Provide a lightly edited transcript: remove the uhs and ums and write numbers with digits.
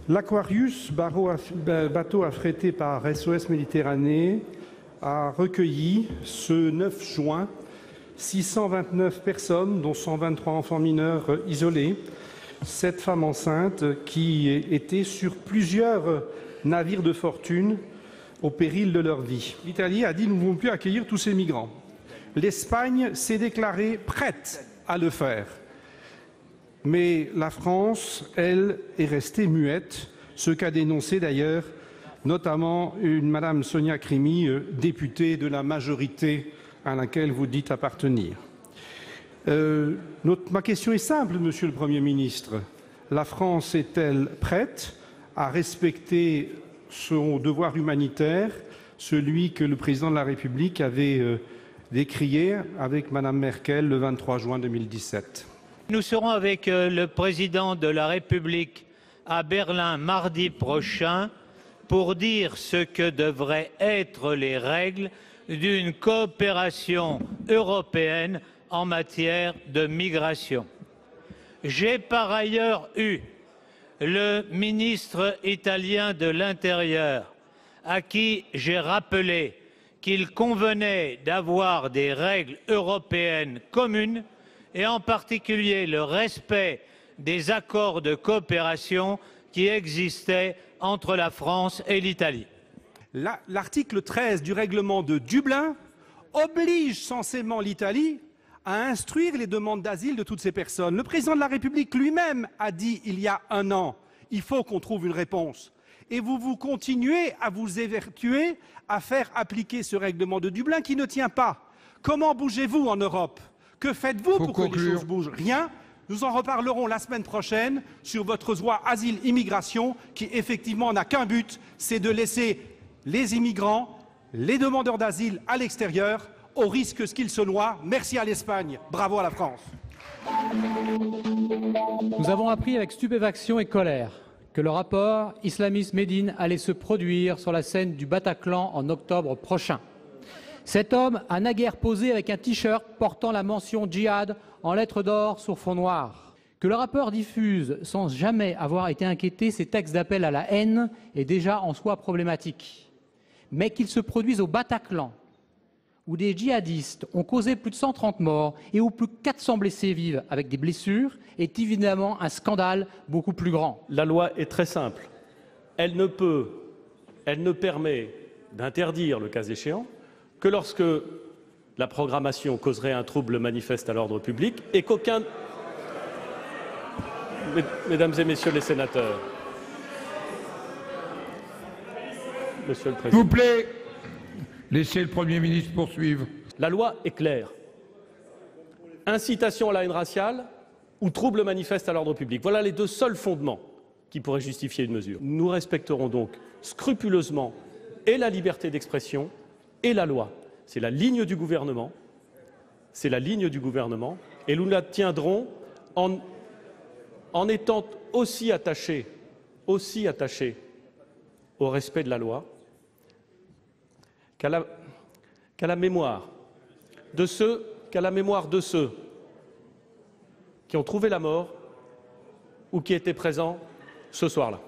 L'Aquarius, bateau affrété par SOS Méditerranée, a recueilli ce 9 juin 629 personnes, dont 123 enfants mineurs isolés, 7 femmes enceintes qui étaient sur plusieurs navires de fortune au péril de leur vie. L'Italie a dit « nous ne pouvons plus accueillir tous ces migrants ». L'Espagne s'est déclarée prête à le faire. Mais la France, elle, est restée muette, ce qu'a dénoncé d'ailleurs notamment une Madame Sonia Crimi, députée de la majorité à laquelle vous dites appartenir. Ma question est simple, Monsieur le Premier ministre. La France est-elle prête à respecter son devoir humanitaire, celui que le Président de la République avait décrié avec Madame Merkel le 23 juin 2017 ? Nous serons avec le Président de la République à Berlin mardi prochain pour dire ce que devraient être les règles d'une coopération européenne en matière de migration. J'ai par ailleurs eu le ministre italien de l'Intérieur à qui j'ai rappelé qu'il convenait d'avoir des règles européennes communes et en particulier le respect des accords de coopération qui existaient entre la France et l'Italie. L'article 13 du règlement de Dublin oblige censément l'Italie à instruire les demandes d'asile de toutes ces personnes. Le Président de la République lui-même a dit il y a un an « il faut qu'on trouve une réponse ». Et vous continuez à vous évertuer à faire appliquer ce règlement de Dublin qui ne tient pas. Comment bougez-vous en Europe ? Que faites-vous pour que les choses bougent ? Rien. Nous en reparlerons la semaine prochaine sur votre loi asile-immigration qui, effectivement, n'a qu'un but, c'est de laisser les immigrants, les demandeurs d'asile à l'extérieur, au risque qu'ils se noient. Merci à l'Espagne, bravo à la France. Nous avons appris avec stupéfaction et colère que le rapport Islamist Médine allait se produire sur la scène du Bataclan en octobre prochain. Cet homme a naguère posé avec un t-shirt portant la mention djihad en lettres d'or sur fond noir. Que le rappeur diffuse sans jamais avoir été inquiété ces textes d'appel à la haine est déjà en soi problématique. Mais qu'il se produise au Bataclan, où des djihadistes ont causé plus de 130 morts et où plus de 400 blessés vivent avec des blessures, est évidemment un scandale beaucoup plus grand. La loi est très simple. Elle ne permet d'interdire, le cas échéant, que lorsque la programmation causerait un trouble manifeste à l'ordre public et qu'aucun... Mesdames et messieurs les sénateurs, Monsieur le Président. S'il vous plaît, laissez le Premier ministre poursuivre. La loi est claire. Incitation à la haine raciale ou trouble manifeste à l'ordre public. Voilà les deux seuls fondements qui pourraient justifier une mesure. Nous respecterons donc scrupuleusement et la liberté d'expression et la loi. C'est la ligne du gouvernement. C'est la ligne du gouvernement. Et nous la tiendrons en étant aussi attachés au respect de la loi qu'à la mémoire de ceux qui ont trouvé la mort ou qui étaient présents ce soir-là.